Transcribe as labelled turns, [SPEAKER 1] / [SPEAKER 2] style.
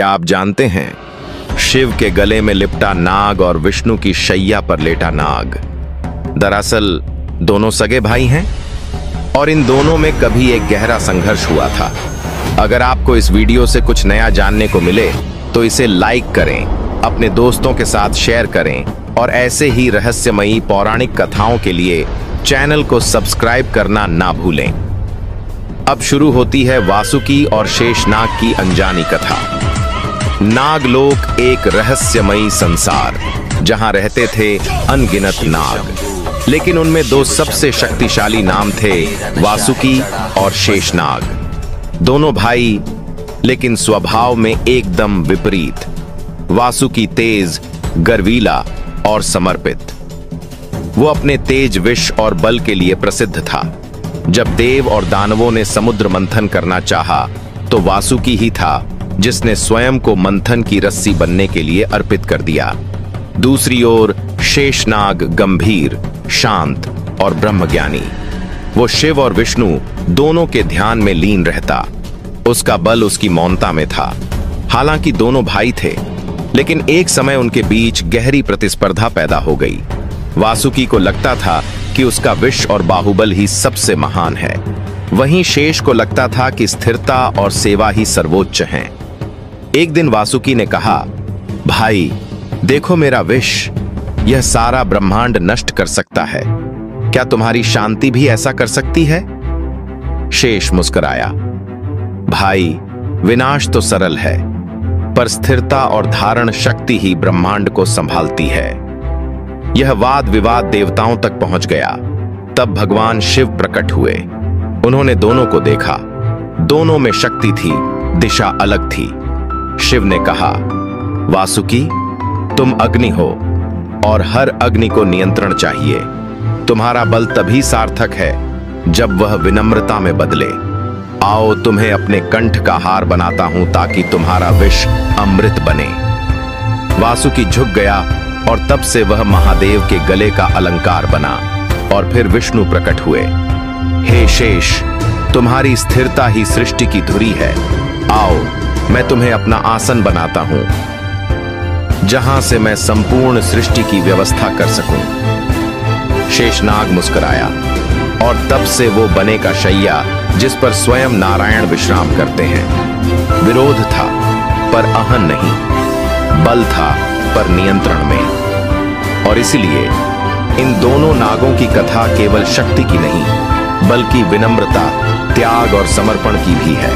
[SPEAKER 1] क्या आप जानते हैं शिव के गले में लिपटा नाग और विष्णु की शैया पर लेटा नाग दरअसल दोनों सगे भाई हैं और इन दोनों में कभी एक गहरा संघर्ष हुआ था। अगर आपको इस वीडियो से कुछ नया जानने को मिले तो इसे लाइक करें, अपने दोस्तों के साथ शेयर करें और ऐसे ही रहस्यमयी पौराणिक कथाओं के लिए चैनल को सब्सक्राइब करना ना भूलें। अब शुरू होती है वासुकी और शेषनाग की अनजानी कथा। नागलोक एक रहस्यमयी संसार जहां रहते थे अनगिनत नाग, लेकिन उनमें दो सबसे शक्तिशाली नाम थे, वासुकी और शेषनाग। दोनों भाई लेकिन स्वभाव में एकदम विपरीत। वासुकी तेज, गर्वीला और समर्पित। वो अपने तेज, विष और बल के लिए प्रसिद्ध था। जब देव और दानवों ने समुद्र मंथन करना चाहा तो वासुकी ही था जिसने स्वयं को मंथन की रस्सी बनने के लिए अर्पित कर दिया। दूसरी ओर शेषनाग गंभीर, शांत और ब्रह्मज्ञानी। वो शिव और विष्णु दोनों के ध्यान में लीन रहता। उसका बल उसकी मौनता में था। हालांकि दोनों भाई थे, लेकिन एक समय उनके बीच गहरी प्रतिस्पर्धा पैदा हो गई। वासुकी को लगता था कि उसका विष और बाहुबल ही सबसे महान है, वहीं शेष को लगता था कि स्थिरता और सेवा ही सर्वोच्च हैं। एक दिन वासुकी ने कहा, भाई देखो मेरा विष, यह सारा ब्रह्मांड नष्ट कर सकता है। क्या तुम्हारी शांति भी ऐसा कर सकती है? शेष मुस्कुराया, भाई विनाश तो सरल है, पर स्थिरता और धारण शक्ति ही ब्रह्मांड को संभालती है। यह वाद विवाद देवताओं तक पहुंच गया। तब भगवान शिव प्रकट हुए। उन्होंने दोनों को देखा। दोनों में शक्ति थी, दिशा अलग थी। शिव ने कहा, वासुकी तुम अग्नि हो और हर अग्नि को नियंत्रण चाहिए। तुम्हारा बल तभी सार्थक है जब वह विनम्रता में बदले। आओ तुम्हें अपने कंठ का हार बनाता हूं ताकि तुम्हारा विष अमृत बने। वासुकी झुक गया और तब से वह महादेव के गले का अलंकार बना। और फिर विष्णु प्रकट हुए। हे शेष, तुम्हारी स्थिरता ही सृष्टि की धुरी है। आओ मैं तुम्हें अपना आसन बनाता हूं, जहां से मैं संपूर्ण सृष्टि की व्यवस्था कर सकूं। शेषनाग मुस्कुराया और तब से वो बने का शैया जिस पर स्वयं नारायण विश्राम करते हैं। विरोध था पर अहन नहीं, बल था पर नियंत्रण में। और इसलिए इन दोनों नागों की कथा केवल शक्ति की नहीं, बल्कि विनम्रता, त्याग और समर्पण की भी है।